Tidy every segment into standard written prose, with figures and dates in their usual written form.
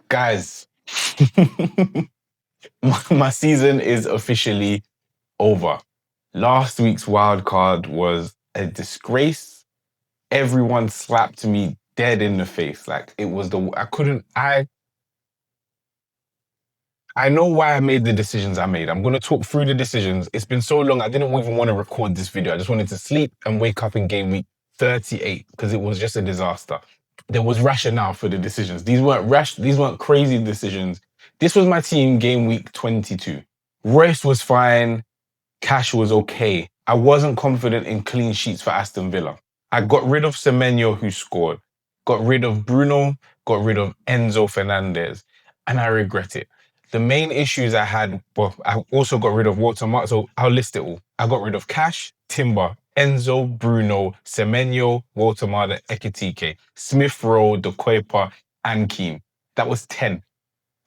Guys, my season is officially over. Last week's wild card was a disgrace. Everyone slapped me dead in the face. Like it was I know why I made the decisions I made. I'm gonna talk through the decisions. It's been so long, I didn't even want to record this video. I just wanted to sleep and wake up in game week 38 because it was just a disaster. There was rationale for the decisions. These weren't rash, these weren't crazy decisions. This was my team game week 22. Royce was fine. Cash was okay. I wasn't confident in clean sheets for Aston Villa. I got rid of Semenyo, who scored, got rid of Bruno, got rid of Enzo Fernandez, and I regret it. The main issues I had, well, I also got rid of Walter Mark, so I'll list it all. I got rid of Cash, Timber, Enzo, Bruno, Semenyo, Walter Mark, Ekitike, Smith Rowe, De Kuyper, and Keane. That was 10.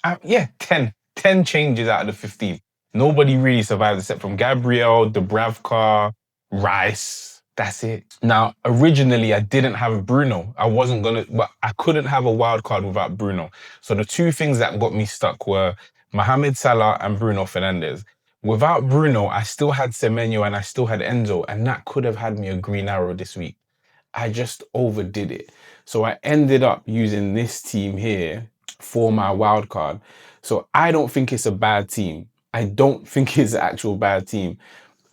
10. 10 changes out of the 15. Nobody really survived except from Gabriel, Dubravka, Rice. That's it. Now, originally, I didn't have Bruno. But I couldn't have a wild card without Bruno. So the two things that got me stuck were Mohamed Salah and Bruno Fernandes. Without Bruno, I still had Semenyo and I still had Enzo, and that could have had me a green arrow this week. I just overdid it. So I ended up using this team here for my wild card. So I don't think it's a bad team. I don't think it's an actual bad team.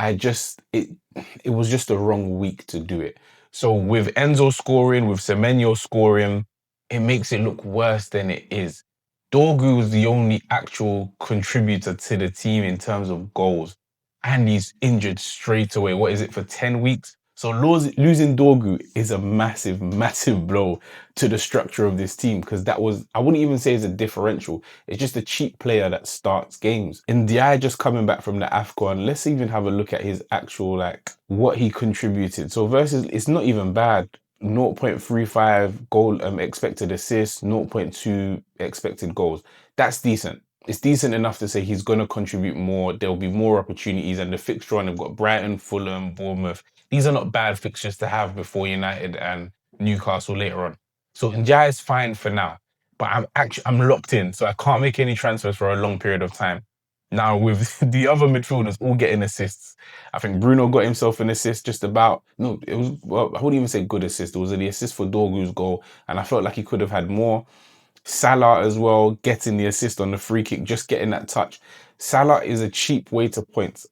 It was just a wrong week to do it. So with Enzo scoring, with Semenyo scoring, it makes it look worse than it is. Dorgu was the only actual contributor to the team in terms of goals. And he's injured straight away. What is it, for 10 weeks? So losing Dorgu is a massive, massive blow to the structure of this team because I wouldn't even say it's a differential. It's just a cheap player that starts games. Ndiaye just coming back from the AFCON, let's even have a look at his actual, what he contributed. So versus, it's not even bad. 0.35 goal expected assists, 0.2 expected goals. That's decent. It's decent enough to say he's going to contribute more. There'll be more opportunities, and the fixture on, they've got Brighton, Fulham, Bournemouth. These are not bad fixtures to have before United and Newcastle later on. So Ndiaye is fine for now, but I'm locked in, so I can't make any transfers for a long period of time. Now, with the other midfielders all getting assists, I think Bruno got himself an assist just about. No, it was, well, I wouldn't even say good assist. It was the assist for Dorgu's goal, and I felt like he could have had more. Salah as well, getting the assist on the free kick, just getting that touch. Salah is a cheap way to points.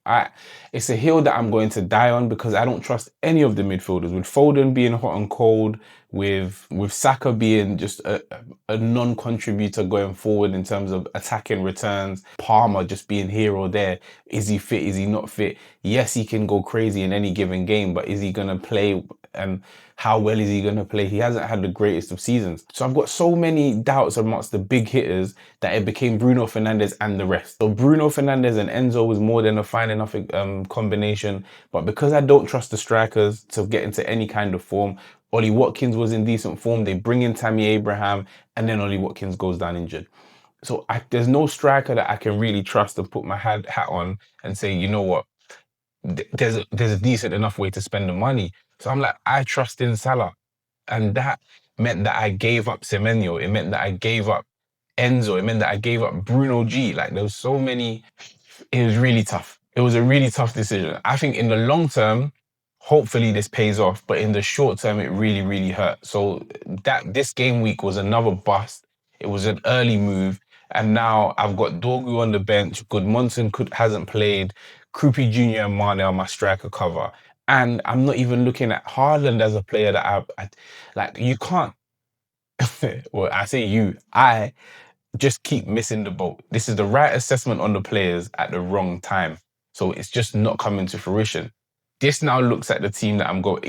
It's a hill that I'm going to die on because I don't trust any of the midfielders. With Foden being hot and cold, with Saka being just a non-contributor going forward in terms of attacking returns, Palmer just being here or there. Is he fit? Is he not fit? Yes, he can go crazy in any given game, but is he going to play? And how well is he going to play? He hasn't had the greatest of seasons. So I've got so many doubts amongst the big hitters that it became Bruno Fernandes and the rest. So Bruno Fernandes and Enzo was more than a fine enough combination. But because I don't trust the strikers to get into any kind of form, Ollie Watkins was in decent form. They bring in Tammy Abraham, and then Ollie Watkins goes down injured. So there's no striker that I can really trust and put my hat on and say, you know what, there's a decent enough way to spend the money. So I'm like, I trust in Salah. And that meant that I gave up Semenyo. It meant that I gave up Enzo. It meant that I gave up Bruno G. Like, there was so many. It was really tough. It was a really tough decision. I think in the long term, hopefully this pays off. But in the short term, it really, really hurt. So this game week was another bust. It was an early move. And now I've got Dorgu on the bench. Goodmonson hasn't played. Kroupi Jr. and Mané are my striker cover. And I'm not even looking at Haaland as a player that you can't. Well, I say I just keep missing the boat. This is the right assessment on the players at the wrong time. So it's just not coming to fruition. This now looks at the team that I'm going.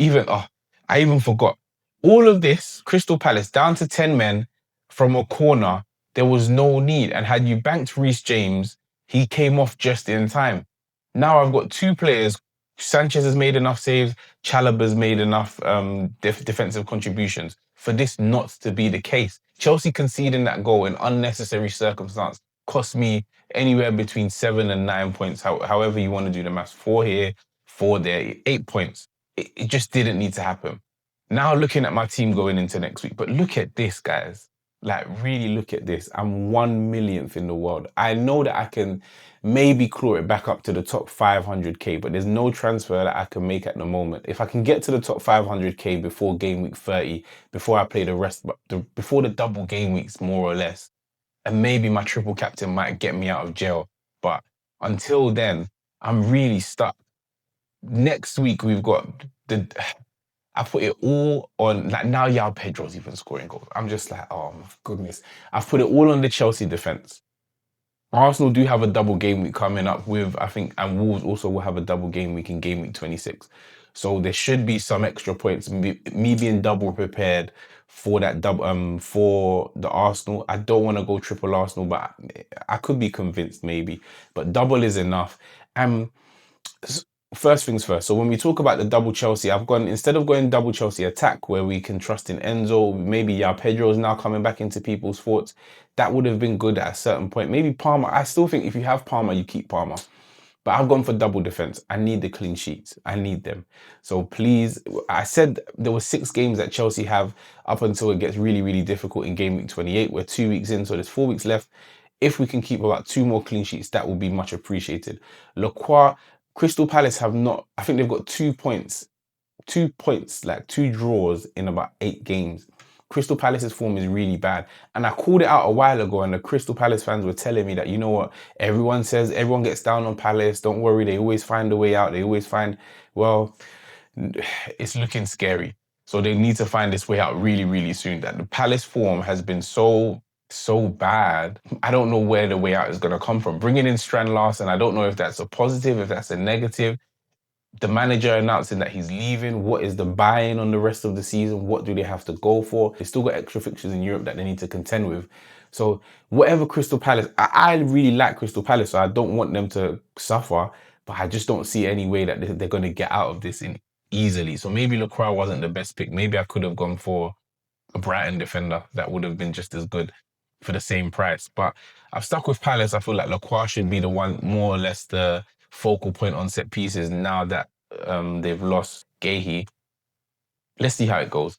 I even forgot. All of this, Crystal Palace, down to 10 men from a corner, there was no need. And had you banked Reece James, he came off just in time. Now I've got two players. Sanchez has made enough saves. Chalobah's made enough defensive contributions for this not to be the case. Chelsea conceding that goal in unnecessary circumstance cost me anywhere between 7 and 9 points, however you want to do the maths. 4 here, 4 there, 8 points. It just didn't need to happen. Now looking at my team going into next week, but look at this, guys. Like, really look at this. I'm 1 millionth in the world. I know that I can maybe claw it back up to the top 500k, but there's no transfer that I can make at the moment. If I can get to the top 500k before game week 30, before I play the rest, before the double game weeks, more or less, and maybe my triple captain might get me out of jail. But until then, I'm really stuck. Next week, we've got the. I put it all on, like, now Yao Pedro's even scoring goals. I'm just like, oh my goodness. I've put it all on the Chelsea defense. Arsenal do have a double game week coming up with, I think, and Wolves also will have a double game week in game week 26. So there should be some extra points. Me being double prepared for that double, for the Arsenal. I don't want to go triple Arsenal, but I could be convinced maybe. But double is enough. First things first. So when we talk about the double Chelsea, I've gone, instead of going double Chelsea attack where we can trust in Enzo, maybe Pedro is now coming back into people's thoughts. That would have been good at a certain point. Maybe Palmer. I still think if you have Palmer, you keep Palmer. But I've gone for double defense. I need the clean sheets. I need them. So please, I said there were 6 games that Chelsea have up until it gets really, really difficult in game week 28. We're 2 weeks in, so there's 4 weeks left. If we can keep about 2 more clean sheets, that will be much appreciated. Lacroix, Crystal Palace have not, I think they've got 2 points, like 2 draws in about 8 games. Crystal Palace's form is really bad. And I called it out a while ago, and the Crystal Palace fans were telling me that, you know what, everyone says, everyone gets down on Palace, don't worry, they always find a way out, they always find, well, it's looking scary. So they need to find this way out really, really soon. That the Palace form has been so bad. I don't know where the way out is going to come from. Bringing in Strand Larsen, I don't know if that's a positive, if that's a negative. The manager announcing that he's leaving. What is the buy-in on the rest of the season? What do they have to go for? They still got extra fixtures in Europe that they need to contend with. So whatever Crystal Palace, I really like Crystal Palace, so I don't want them to suffer, but I just don't see any way that they're going to get out of this easily. So maybe Lacroix wasn't the best pick. Maybe I could have gone for a Brighton defender that would have been just as good for the same price. But I've stuck with Palace. I feel like Lacroix should be the one, more or less the focal point on set pieces now that they've lost Gahey. Let's see how it goes.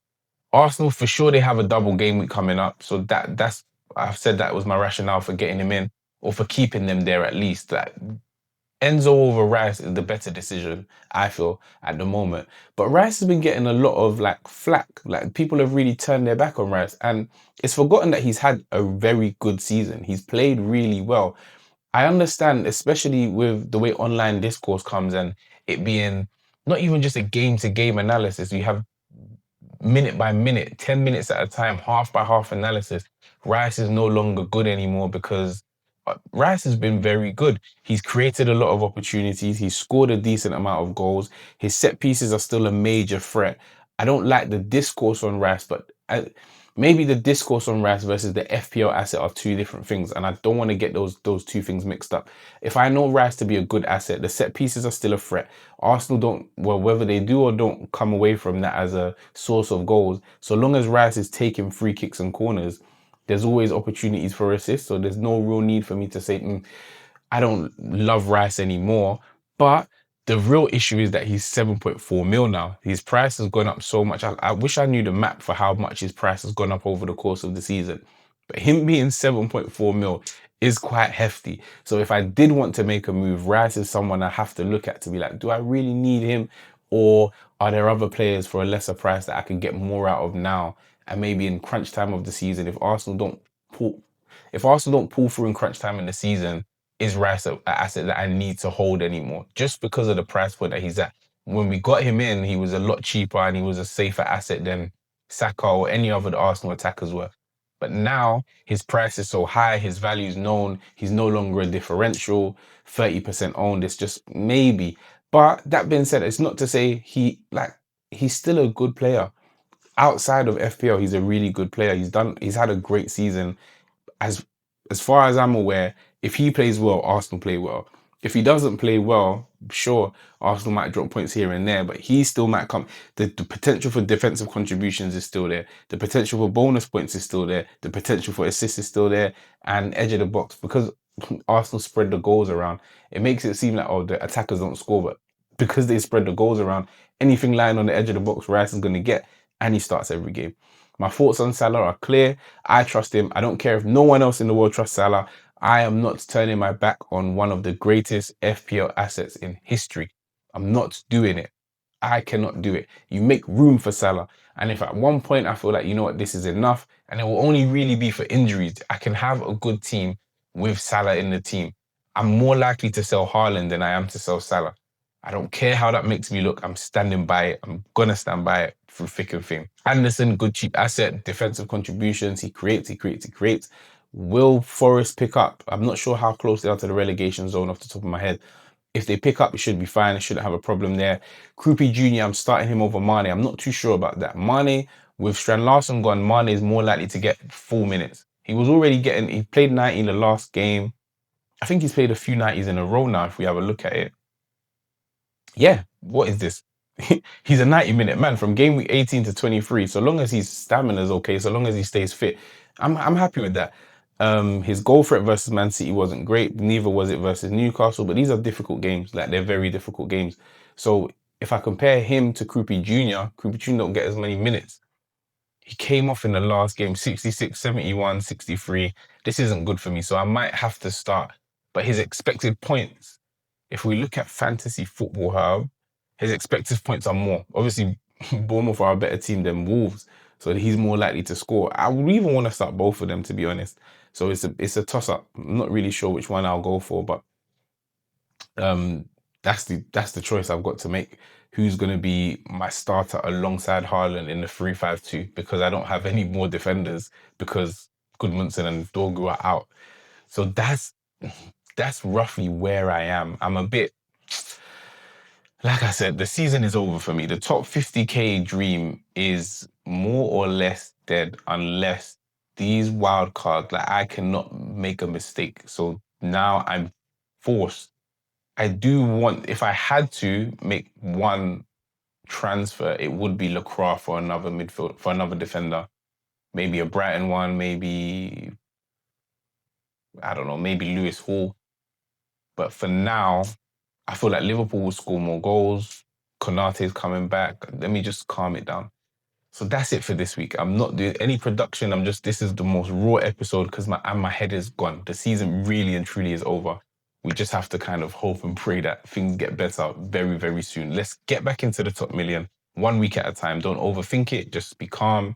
Arsenal, for sure, they have a double game week coming up. So that's I've said that was my rationale for getting him in, or for keeping them there at least. That Enzo over Rice is the better decision, I feel, at the moment. But Rice has been getting a lot of like flack. Like, people have really turned their back on Rice, and it's forgotten that he's had a very good season. He's played really well. I understand, especially with the way online discourse comes and it being not even just a game to game analysis. You have minute by minute, 10 minutes at a time, half by half analysis. Rice is no longer good anymore because Rice has been very good. He's created a lot of opportunities. He's scored a decent amount of goals. His set pieces are still a major threat. I don't like the discourse on Rice, but maybe the discourse on Rice versus the FPL asset are 2 different things, and I don't want to get those 2 things mixed up. If I know Rice to be a good asset, the set pieces are still a threat. Arsenal don't, well, whether they do or don't come away from that as a source of goals, so long as Rice is taking free kicks and corners, there's always opportunities for assists. So there's no real need for me to say, I don't love Rice anymore. But the real issue is that he's 7.4 mil now. His price has gone up so much. I wish I knew the map for how much his price has gone up over the course of the season. But him being 7.4 mil is quite hefty. So if I did want to make a move, Rice is someone I have to look at to be like, do I really need him? Or are there other players for a lesser price that I can get more out of now? And maybe in crunch time of the season, if Arsenal don't pull through in crunch time in the season, is Rice an asset that I need to hold anymore? Just because of the price point that he's at. When we got him in, he was a lot cheaper and he was a safer asset than Saka or any other Arsenal attackers were. But now his price is so high, his value is known, he's no longer a differential, 30% owned. It's just maybe. But that being said, it's not to say he's still a good player. Outside of FPL, he's a really good player. He's had a great season. As far as I'm aware, if he plays well, Arsenal play well. If he doesn't play well, sure, Arsenal might drop points here and there, but he still might come. The potential for defensive contributions is still there. The potential for bonus points is still there. The potential for assists is still there. And edge of the box, because Arsenal spread the goals around, it makes it seem like, oh, the attackers don't score, but because they spread the goals around, anything lying on the edge of the box, Rice is going to get, and he starts every game. My thoughts on Salah are clear. I trust him. I don't care if no one else in the world trusts Salah. I am not turning my back on one of the greatest FPL assets in history. I'm not doing it. I cannot do it. You make room for Salah. And if at one point I feel like, you know what, this is enough, and it will only really be for injuries, I can have a good team with Salah in the team. I'm more likely to sell Haaland than I am to sell Salah. I don't care how that makes me look. I'm standing by it. I'm going to stand by it through thick and thin. Anderson, good cheap asset, defensive contributions. He creates. Will Forest pick up? I'm not sure how close they are to the relegation zone off the top of my head. If they pick up, it should be fine. I shouldn't have a problem there. Kroupi Jr., I'm starting him over Mané. I'm not too sure about that. Mané, with Strand Larsen gone, Mané is more likely to get 4 minutes. He was already he played 90 in the last game. I think he's played a few 90s in a row now, if we have a look at it. Yeah, what is this? He's a 90-minute man from game week 18 to 23. So long as his stamina is okay, so long as he stays fit, I'm happy with that. His goal threat versus Man City wasn't great. Neither was it versus Newcastle. But these are difficult games. Like, they're very difficult games. So if I compare him to Kroupi Jr., Kroupi Jr. don't get as many minutes. He came off in the last game, 66, 71, 63. This isn't good for me. So I might have to start. But his expected points, if we look at fantasy football Hub, his expected points are more. Obviously, Bournemouth are a better team than Wolves, so he's more likely to score. I would even want to start both of them, to be honest. So it's a toss-up. I'm not really sure which one I'll go for, but that's the choice I've got to make. Who's going to be my starter alongside Haaland in the 3-5-2, because I don't have any more defenders because Goodmanson and Dorgu are out. So that's roughly where I am. I'm a bit, like I said, the season is over for me. The top 50k dream is more or less dead unless these wild cards, like, I cannot make a mistake. So now I'm forced. I do want, if I had to make one transfer, it would be Lacroix for another midfield, for another defender. Maybe a Brighton one, maybe, I don't know, maybe Lewis Hall. But for now, I feel like Liverpool will score more goals. Konate's coming back. Let me just calm it down. So that's it for this week. I'm not doing any production. This is the most raw episode because my head is gone. The season really and truly is over. We just have to kind of hope and pray that things get better very, very soon. Let's get back into the top million 1 week at a time. Don't overthink it. Just be calm.